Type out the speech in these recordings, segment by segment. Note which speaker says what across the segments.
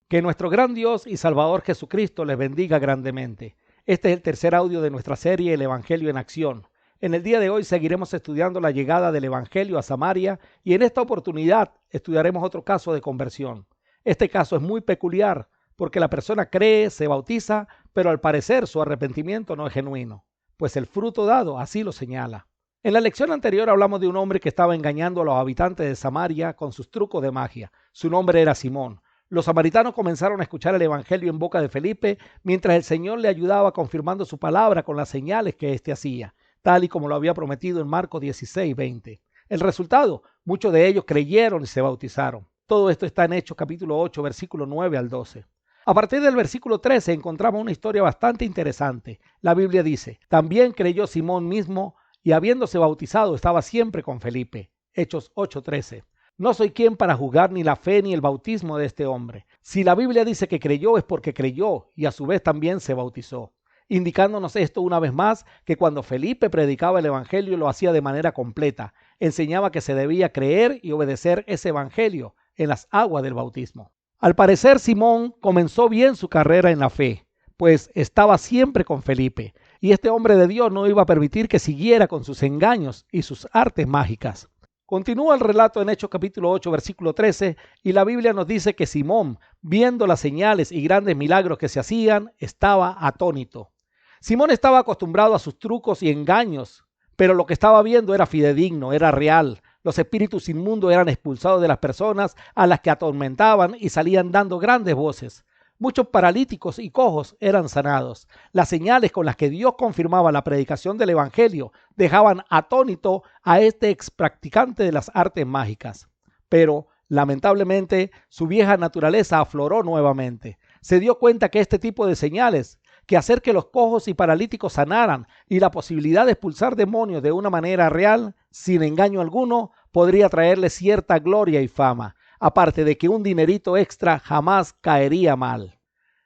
Speaker 1: Que nuestro gran Dios y Salvador Jesucristo les bendiga grandemente. Este es el tercer audio de nuestra serie El Evangelio en Acción. En el día de hoy seguiremos estudiando la llegada del Evangelio a Samaria y en esta oportunidad estudiaremos otro caso de conversión. Este caso es muy peculiar porque la persona cree, se bautiza, pero al parecer su arrepentimiento no es genuino, pues el fruto dado así lo señala. En la lección anterior hablamos de un hombre que estaba engañando a los habitantes de Samaria con sus trucos de magia. Su nombre era Simón. Los samaritanos comenzaron a escuchar el evangelio en boca de Felipe, mientras el Señor le ayudaba confirmando su palabra con las señales que éste hacía, tal y como lo había prometido en Marcos 16:20. El resultado, muchos de ellos creyeron y se bautizaron. Todo esto está en Hechos capítulo 8, versículo 9 al 12. A partir del versículo 13 encontramos una historia bastante interesante. La Biblia dice: también creyó Simón mismo y habiéndose bautizado estaba siempre con Felipe. Hechos 8:13. No soy quien para juzgar ni la fe ni el bautismo de este hombre. Si la Biblia dice que creyó es porque creyó y a su vez también se bautizó, indicándonos esto una vez más que cuando Felipe predicaba el evangelio lo hacía de manera completa. Enseñaba que se debía creer y obedecer ese evangelio en las aguas del bautismo. Al parecer Simón comenzó bien su carrera en la fe, pues estaba siempre con Felipe, y este hombre de Dios no iba a permitir que siguiera con sus engaños y sus artes mágicas. Continúa el relato en Hechos capítulo 8, versículo 13, y la Biblia nos dice que Simón, viendo las señales y grandes milagros que se hacían, estaba atónito. Simón estaba acostumbrado a sus trucos y engaños, pero lo que estaba viendo era fidedigno, era real. Los espíritus inmundos eran expulsados de las personas a las que atormentaban y salían dando grandes voces. Muchos paralíticos y cojos eran sanados. Las señales con las que Dios confirmaba la predicación del evangelio dejaban atónito a este ex practicante de las artes mágicas. Pero, lamentablemente, su vieja naturaleza afloró nuevamente. Se dio cuenta que este tipo de señales, que hacer que los cojos y paralíticos sanaran y la posibilidad de expulsar demonios de una manera real, sin engaño alguno, podría traerle cierta gloria y fama. Aparte de que un dinerito extra jamás caería mal.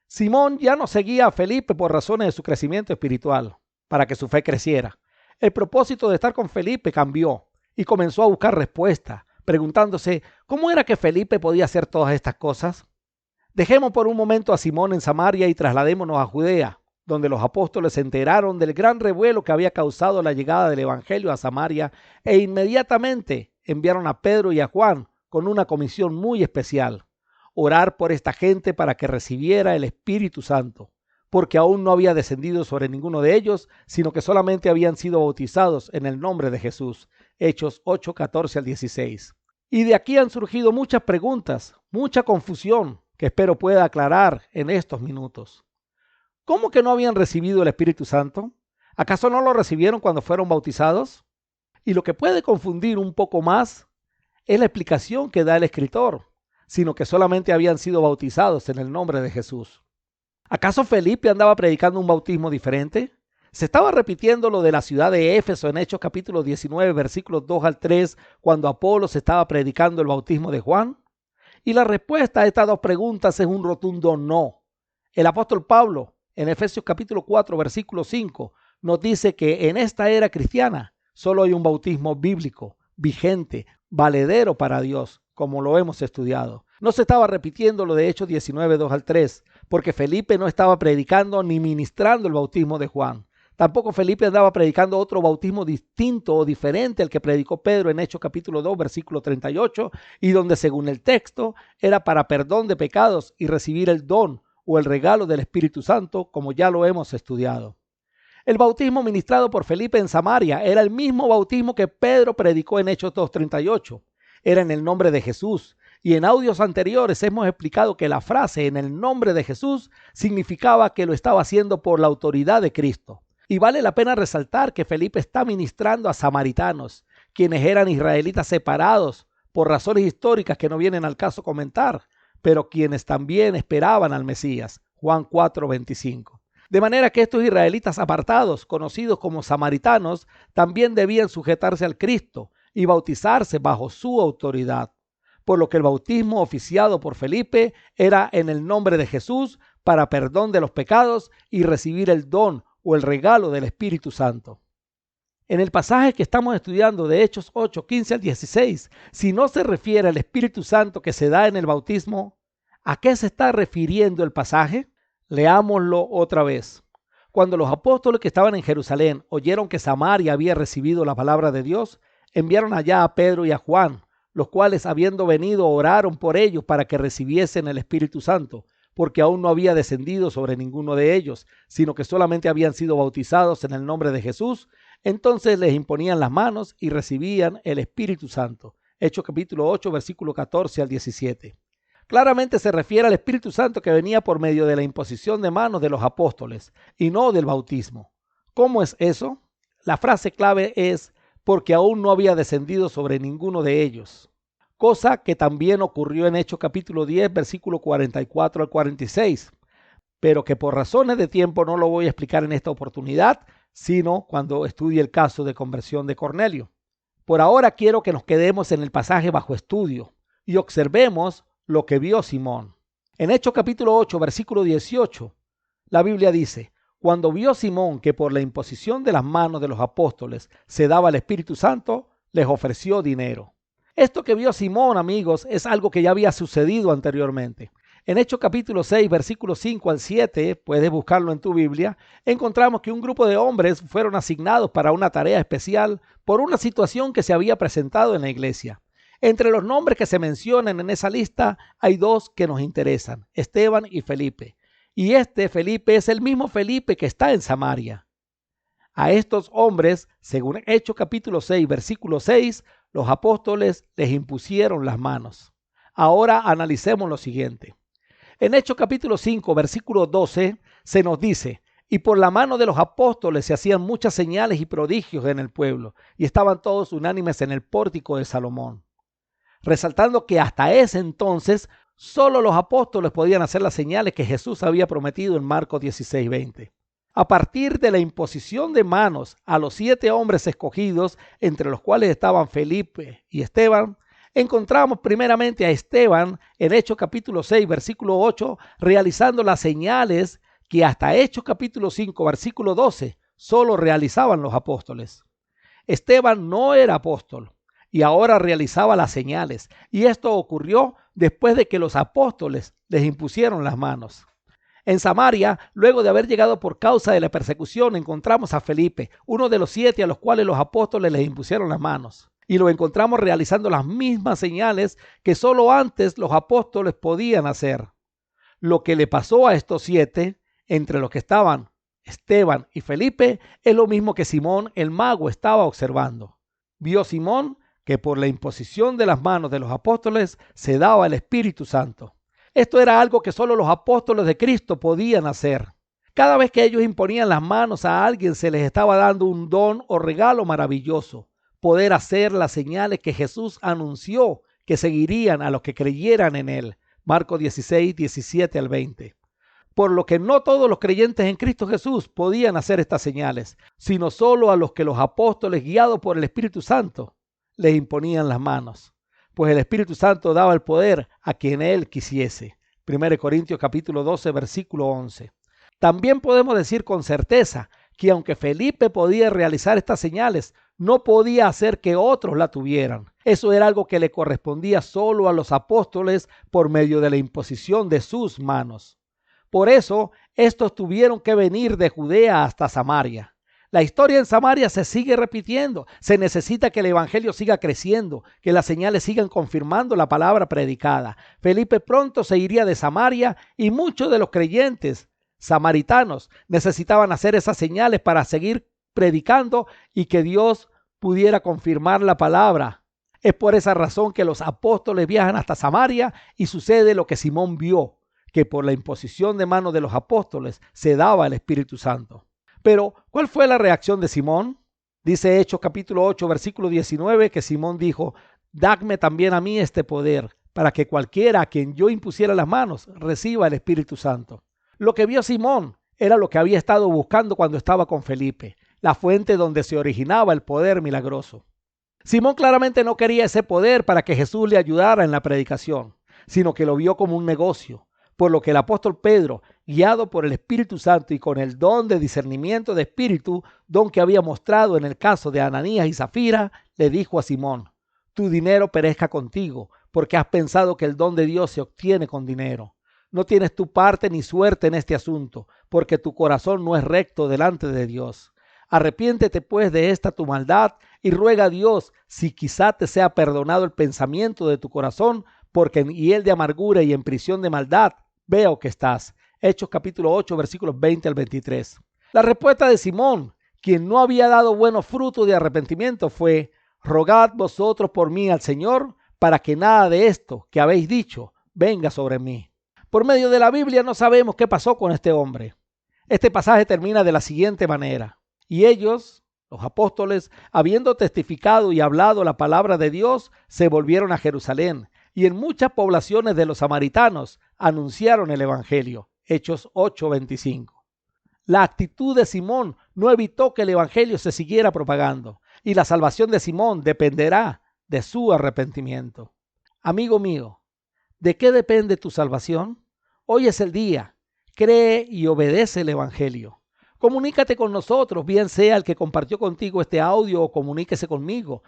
Speaker 1: Simón ya no seguía a Felipe por razones de su crecimiento espiritual, para que su fe creciera. El propósito de estar con Felipe cambió y comenzó a buscar respuesta, preguntándose cómo era que Felipe podía hacer todas estas cosas. Dejemos por un momento a Simón en Samaria y trasladémonos a Judea, donde los apóstoles se enteraron del gran revuelo que había causado la llegada del evangelio a Samaria e inmediatamente enviaron a Pedro y a Juan con una comisión muy especial: orar por esta gente para que recibiera el Espíritu Santo, porque aún no había descendido sobre ninguno de ellos, sino que solamente habían sido bautizados en el nombre de Jesús. Hechos 8, 14 al 16. Y de aquí han surgido muchas preguntas, mucha confusión, que espero pueda aclarar en estos minutos. ¿Cómo que no habían recibido el Espíritu Santo? ¿Acaso no lo recibieron cuando fueron bautizados? Y lo que puede confundir un poco más es la explicación que da el escritor, sino que solamente habían sido bautizados en el nombre de Jesús. ¿Acaso Felipe andaba predicando un bautismo diferente? ¿Se estaba repitiendo lo de la ciudad de Éfeso en Hechos capítulo 19, versículos 2 al 3, cuando Apolos estaba predicando el bautismo de Juan? Y la respuesta a estas dos preguntas es un rotundo no. El apóstol Pablo, en Efesios capítulo 4, versículo 5, nos dice que en esta era cristiana solo hay un bautismo bíblico, vigente, valedero para Dios, como lo hemos estudiado. No se estaba repitiendo lo de Hechos 19, 2 al 3, porque Felipe no estaba predicando ni ministrando el bautismo de Juan. Tampoco Felipe andaba predicando otro bautismo distinto o diferente al que predicó Pedro en Hechos capítulo 2, versículo 38, y donde según el texto era para perdón de pecados y recibir el don o el regalo del Espíritu Santo, como ya lo hemos estudiado. El bautismo ministrado por Felipe en Samaria era el mismo bautismo que Pedro predicó en Hechos 2:38. Era en el nombre de Jesús. Y en audios anteriores hemos explicado que la frase en el nombre de Jesús significaba que lo estaba haciendo por la autoridad de Cristo. Y vale la pena resaltar que Felipe está ministrando a samaritanos, quienes eran israelitas separados por razones históricas que no vienen al caso comentar, pero quienes también esperaban al Mesías. Juan 4:25. De manera que estos israelitas apartados, conocidos como samaritanos, también debían sujetarse al Cristo y bautizarse bajo su autoridad. Por lo que el bautismo oficiado por Felipe era en el nombre de Jesús para perdón de los pecados y recibir el don o el regalo del Espíritu Santo. En el pasaje que estamos estudiando de Hechos 8, 15 al 16, si no se refiere al Espíritu Santo que se da en el bautismo, ¿A qué se está refiriendo el pasaje? Leámoslo otra vez. Cuando los apóstoles que estaban en Jerusalén oyeron que Samaria había recibido la palabra de Dios, enviaron allá a Pedro y a Juan, los cuales, habiendo venido, oraron por ellos para que recibiesen el Espíritu Santo, porque aún no había descendido sobre ninguno de ellos, sino que solamente habían sido bautizados en el nombre de Jesús. Entonces les imponían las manos y recibían el Espíritu Santo. Hechos capítulo 8, versículo 14 al 17. Claramente se refiere al Espíritu Santo que venía por medio de la imposición de manos de los apóstoles y no del bautismo. ¿Cómo es eso? La frase clave es porque aún no había descendido sobre ninguno de ellos, cosa que también ocurrió en Hechos capítulo 10, versículo 44 al 46, pero que por razones de tiempo no lo voy a explicar en esta oportunidad, sino cuando estudie el caso de conversión de Cornelio. Por ahora quiero que nos quedemos en el pasaje bajo estudio y observemos lo que vio Simón. En Hechos capítulo 8, versículo 18, la Biblia dice: cuando vio Simón que por la imposición de las manos de los apóstoles se daba el Espíritu Santo, les ofreció dinero. Esto que vio Simón, amigos, es algo que ya había sucedido anteriormente. En Hechos capítulo 6, versículos 5 al 7, puedes buscarlo en tu Biblia, encontramos que un grupo de hombres fueron asignados para una tarea especial por una situación que se había presentado en la iglesia. Entre los nombres que se mencionan en esa lista hay dos que nos interesan: Esteban y Felipe. Y este Felipe es el mismo Felipe que está en Samaria. A estos hombres, según Hechos capítulo 6, versículo 6, los apóstoles les impusieron las manos. Ahora analicemos lo siguiente. En Hechos capítulo 5, versículo 12, se nos dice: y por la mano de los apóstoles se hacían muchas señales y prodigios en el pueblo, y estaban todos unánimes en el pórtico de Salomón. Resaltando que hasta ese entonces solo los apóstoles podían hacer las señales que Jesús había prometido en Marcos 16, 20. A partir de la imposición de manos a los 7 hombres escogidos, entre los cuales estaban Felipe y Esteban, encontramos primeramente a Esteban en Hechos capítulo 6, versículo 8, realizando las señales que hasta Hechos capítulo 5, versículo 12, solo realizaban los apóstoles. Esteban no era apóstol y ahora realizaba las señales, y esto ocurrió después de que los apóstoles les impusieron las manos. En Samaria, luego de haber llegado por causa de la persecución, encontramos a Felipe, uno de los 7 a los cuales los apóstoles les impusieron las manos. Y lo encontramos realizando las mismas señales que solo antes los apóstoles podían hacer. Lo que le pasó a estos 7, entre los que estaban Esteban y Felipe, es lo mismo que Simón el mago estaba observando. Vio Simón que por la imposición de las manos de los apóstoles se daba el Espíritu Santo. Esto era algo que solo los apóstoles de Cristo podían hacer. Cada vez que ellos imponían las manos a alguien, se les estaba dando un don o regalo maravilloso: poder hacer las señales que Jesús anunció que seguirían a los que creyeran en él. Marcos 16, 17 al 20. Por lo que no todos los creyentes en Cristo Jesús podían hacer estas señales, sino solo a los que los apóstoles, guiados por el Espíritu Santo, les imponían las manos, pues el Espíritu Santo daba el poder a quien él quisiese. 1 Corintios capítulo 12, versículo 11. También podemos decir con certeza que aunque Felipe podía realizar estas señales, no podía hacer que otros la tuvieran. Eso era algo que le correspondía solo a los apóstoles por medio de la imposición de sus manos. Por eso, estos tuvieron que venir de Judea hasta Samaria. La historia en Samaria se sigue repitiendo. Se necesita que el evangelio siga creciendo, que las señales sigan confirmando la palabra predicada. Felipe pronto se iría de Samaria y muchos de los creyentes samaritanos necesitaban hacer esas señales para seguir predicando y que Dios pudiera confirmar la palabra. Es por esa razón que los apóstoles viajan hasta Samaria y sucede lo que Simón vio, que por la imposición de manos de los apóstoles se daba el Espíritu Santo. Pero, ¿cuál fue la reacción de Simón? Dice Hechos capítulo 8, versículo 19, que Simón dijo: dadme también a mí este poder, para que cualquiera a quien yo impusiera las manos reciba el Espíritu Santo. Lo que vio Simón era lo que había estado buscando cuando estaba con Felipe, la fuente donde se originaba el poder milagroso. Simón claramente no quería ese poder para que Jesús le ayudara en la predicación, sino que lo vio como un negocio. Por lo que el apóstol Pedro, guiado por el Espíritu Santo y con el don de discernimiento de espíritu, don que había mostrado en el caso de Ananías y Zafira, le dijo a Simón: tu dinero perezca contigo, porque has pensado que el don de Dios se obtiene con dinero. No tienes tu parte ni suerte en este asunto, porque tu corazón no es recto delante de Dios. Arrepiéntete pues de esta tu maldad y ruega a Dios si quizá te sea perdonado el pensamiento de tu corazón, porque en hiel de amargura y en prisión de maldad veo que estás. Hechos capítulo 8, versículos 20 al 23. La respuesta de Simón, quien no había dado buenos frutos de arrepentimiento, fue: rogad vosotros por mí al Señor, para que nada de esto que habéis dicho venga sobre mí. Por medio de la Biblia no sabemos qué pasó con este hombre. Este pasaje termina de la siguiente manera: y ellos, los apóstoles, habiendo testificado y hablado la palabra de Dios, se volvieron a Jerusalén, y en muchas poblaciones de los samaritanos anunciaron el evangelio. Hechos 8:25. La actitud de Simón no evitó que el evangelio se siguiera propagando, y la salvación de Simón dependerá de su arrepentimiento. Amigo mío, ¿de qué depende tu salvación? Hoy es el día. Cree y obedece el evangelio. Comunícate con nosotros, bien sea el que compartió contigo este audio o comuníquese conmigo.